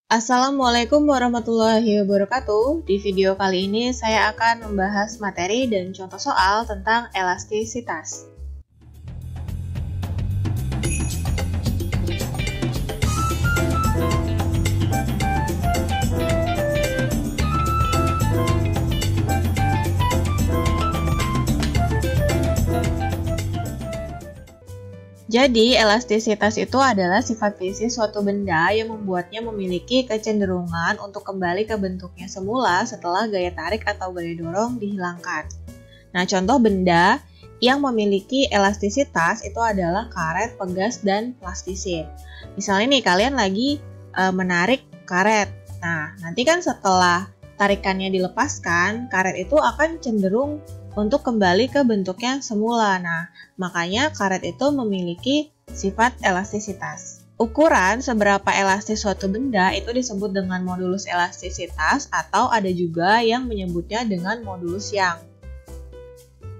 Assalamualaikum warahmatullahi wabarakatuh. Di video kali ini saya akan membahas materi dan contoh soal tentang elastisitas. Jadi, elastisitas itu adalah sifat fisik suatu benda yang membuatnya memiliki kecenderungan untuk kembali ke bentuknya semula setelah gaya tarik atau gaya dorong dihilangkan. Nah, contoh benda yang memiliki elastisitas itu adalah karet, pegas, dan plastisin. Misalnya nih, kalian lagi menarik karet. Nah, nanti kan setelah tarikannya dilepaskan, karet itu akan cenderung untuk kembali ke bentuknya semula. Nah, makanya karet itu memiliki sifat elastisitas. Ukuran seberapa elastis suatu benda itu disebut dengan modulus elastisitas atau ada juga yang menyebutnya dengan modulus Young.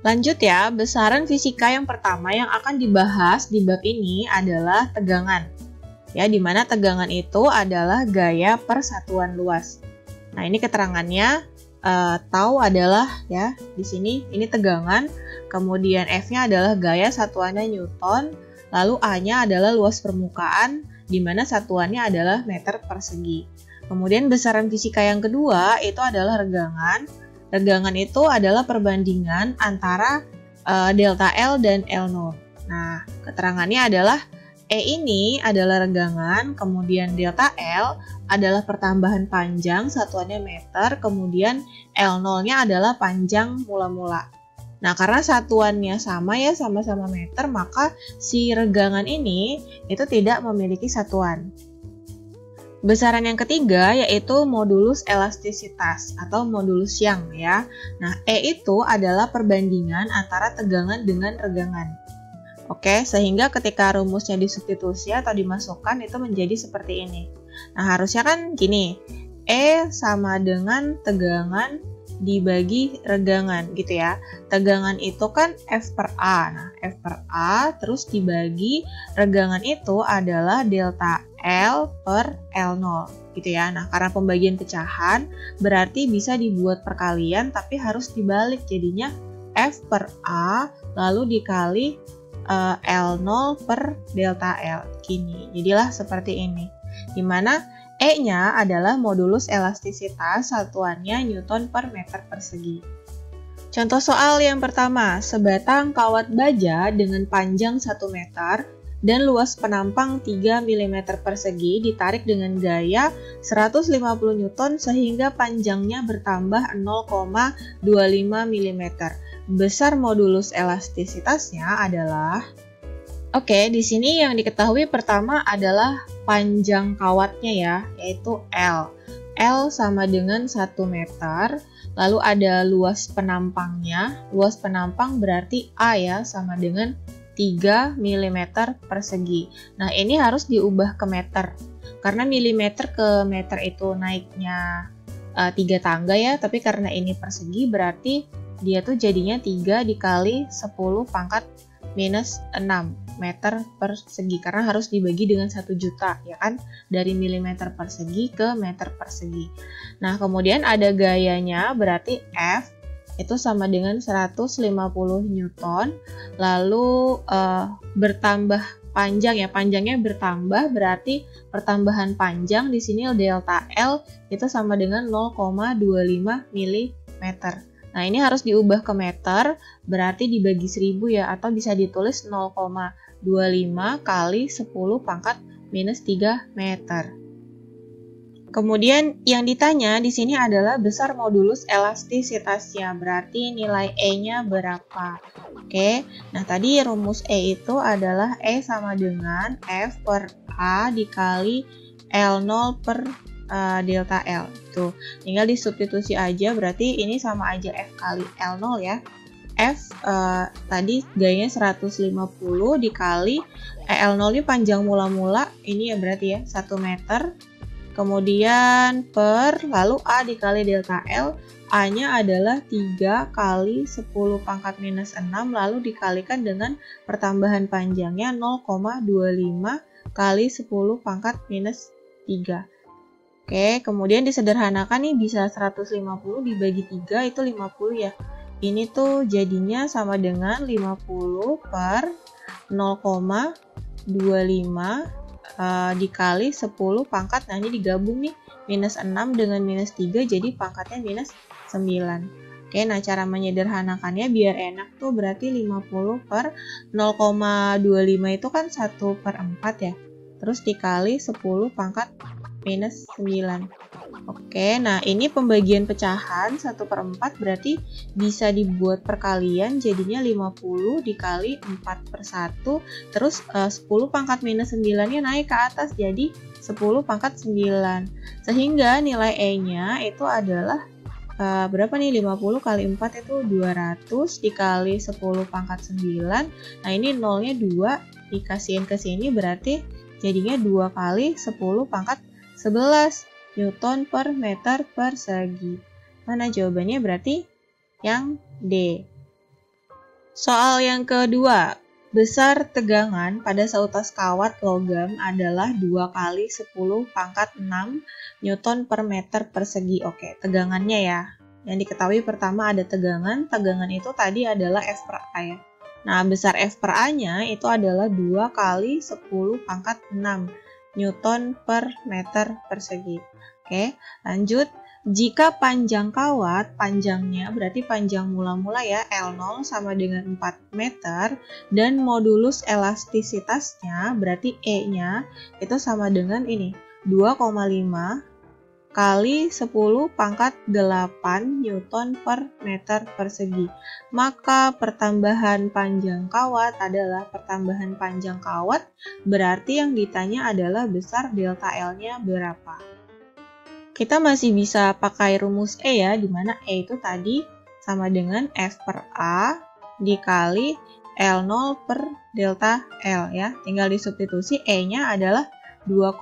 Lanjut ya, besaran fisika yang pertama yang akan dibahas di bab ini adalah tegangan. Ya, di mana tegangan itu adalah gaya per satuan luas. Nah, ini keterangannya. Tau adalah ya di sini ini tegangan, kemudian F-nya adalah gaya satuannya Newton, lalu A-nya adalah luas permukaan di mana satuannya adalah meter persegi. Kemudian besaran fisika yang kedua itu adalah regangan. Regangan itu adalah perbandingan antara delta L dan L0. Nah, keterangannya adalah E ini adalah regangan, kemudian delta L adalah pertambahan panjang, satuannya meter, kemudian L0-nya adalah panjang mula-mula. Nah, karena satuannya sama ya, sama-sama meter, maka si regangan ini itu tidak memiliki satuan. Besaran yang ketiga yaitu modulus elastisitas atau modulus Young ya. Nah, E itu adalah perbandingan antara tegangan dengan regangan. Oke, sehingga ketika rumusnya disubstitusi atau dimasukkan itu menjadi seperti ini. Nah, harusnya kan gini, E sama dengan tegangan dibagi regangan gitu ya. Tegangan itu kan F per A. Nah, F per A terus dibagi regangan itu adalah delta L per L0 gitu ya. Nah, karena pembagian pecahan berarti bisa dibuat perkalian tapi harus dibalik, jadinya F per A lalu dikali L0 per delta L gini. Jadilah seperti ini. Dimana E-nya adalah modulus elastisitas, satuannya Newton per meter persegi. Contoh soal yang pertama, sebatang kawat baja dengan panjang 1 meter dan luas penampang 3 mm persegi ditarik dengan gaya 150 Newton sehingga panjangnya bertambah 0,25 mm. Besar modulus elastisitasnya adalah di sini yang diketahui pertama adalah panjang kawatnya ya, yaitu L. L sama dengan 1 meter, lalu ada luas penampangnya. Luas penampang berarti A ya, sama dengan 3 mm persegi. Nah, ini harus diubah ke meter. Karena milimeter ke meter itu naiknya 3 tangga ya, tapi karena ini persegi berarti dia tuh jadinya 3 dikali 10 pangkat minus 6 meter persegi karena harus dibagi dengan 1 juta ya kan, dari milimeter persegi ke meter persegi. Nah, kemudian ada gayanya berarti F itu sama dengan 150 Newton, lalu bertambah panjang ya, panjangnya bertambah berarti pertambahan panjang di sini delta L itu sama dengan 0,25 mm. Nah, ini harus diubah ke meter, berarti dibagi 1000 ya, atau bisa ditulis 0,25 kali 10 pangkat minus 3 meter. Kemudian yang ditanya di sini adalah besar modulus elastisitasnya, berarti nilai E-nya berapa? Oke, nah tadi rumus E itu adalah E sama dengan F per A dikali L0 per delta L. Tuh, tinggal disubstitusi aja, berarti ini sama aja F kali L0 ya. F tadi gayanya 150 dikali L0 ini panjang mula-mula, ini ya berarti ya 1 meter. Kemudian per, lalu A dikali delta L, A-nya adalah 3 kali 10 pangkat minus 6, lalu dikalikan dengan pertambahan panjangnya 0,25 kali 10 pangkat minus 3. Oke, kemudian disederhanakan nih bisa 150 dibagi 3 itu 50 ya. Ini tuh jadinya sama dengan 50 per 0,25 dikali 10 pangkat. Nah, ini digabung nih. Minus 6 dengan minus 3 jadi pangkatnya minus 9. Oke, nah cara menyederhanakannya biar enak tuh berarti 50 per 0,25 itu kan 1 per 4 ya. Terus dikali 10 pangkat minus 9. Oke, nah ini pembagian pecahan 1 per 4 berarti bisa dibuat perkalian jadinya 50 dikali 4 per 1. Terus 10 pangkat minus 9-nya naik ke atas jadi 10 pangkat 9. Sehingga nilai E-nya itu adalah berapa nih? 50 kali 4 itu 200 dikali 10 pangkat 9. Nah ini nolnya 2 dikasihin ke sini berarti jadinya 2 kali 10 pangkat 11 Newton per meter persegi. Mana jawabannya? Berarti yang D. Soal yang kedua. Besar tegangan pada seutas kawat logam adalah 2 kali 10 pangkat 6 Newton per meter persegi. Oke, tegangannya ya. Yang diketahui pertama ada tegangan. Tegangan itu tadi adalah F per A ya. Nah, besar F per A-nya itu adalah 2 kali 10 pangkat 6 Newton per meter persegi. Oke, lanjut. Jika panjang kawat, panjangnya berarti panjang mula-mula ya, L0 sama dengan 4 meter, dan modulus elastisitasnya berarti E-nya itu sama dengan ini, 2,5 kali 10 pangkat 8 Newton per meter persegi. Maka pertambahan panjang kawat adalah pertambahan panjang kawat, berarti yang ditanya adalah besar delta L-nya berapa. Kita masih bisa pakai rumus E ya, di mana E itu tadi sama dengan F per A dikali L0 per delta L ya. Tinggal disubstitusi, E-nya adalah 2,5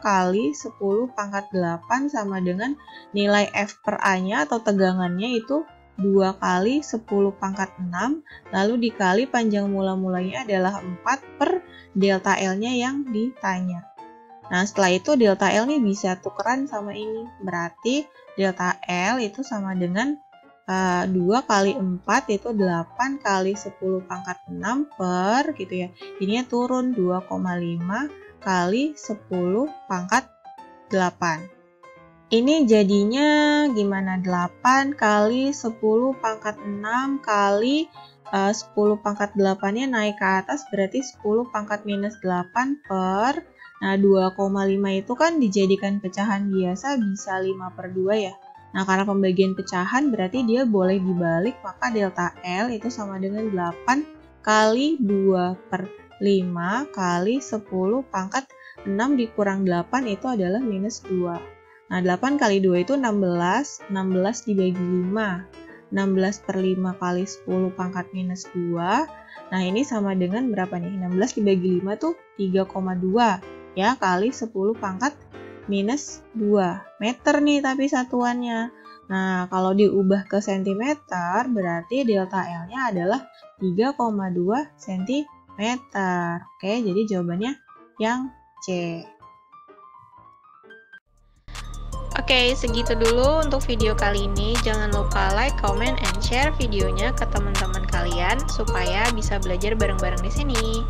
kali 10 pangkat 8 sama dengan nilai F per A-nya atau tegangannya itu 2 kali 10 pangkat 6, lalu dikali panjang mula-mulanya adalah 4 per delta L-nya yang ditanya. Nah, setelah itu delta L nih bisa tukeran sama ini. Berarti delta L itu sama dengan 2 kali 4 itu 8 kali 10 pangkat 6 per gitu ya. Ininya turun 2,5 kali 10 pangkat 8. Ini jadinya gimana? 8 kali 10 pangkat 6 kali 10 pangkat 8-nya naik ke atas berarti 10 pangkat minus 8 per. Nah, 2,5 itu kan dijadikan pecahan biasa bisa 5 per 2 ya. Nah, karena pembagian pecahan berarti dia boleh dibalik, maka delta L itu sama dengan 8 kali 2 per 5 kali 10 pangkat 6 dikurang 8 itu adalah minus 2. Nah, 8 kali 2 itu 16, 16 dibagi 5. 16 per 5 kali 10 pangkat minus 2. Nah, ini sama dengan berapa nih? 16 dibagi 5 tuh 3,2. Ya, kali 10 pangkat minus 2 meter nih tapi satuannya. Nah, kalau diubah ke cm berarti delta L-nya adalah 3,2 cm. Oke, jadi jawabannya yang C. Oke, segitu dulu untuk video kali ini. Jangan lupa like, comment, and share videonya ke teman-teman kalian supaya bisa belajar bareng-bareng di sini.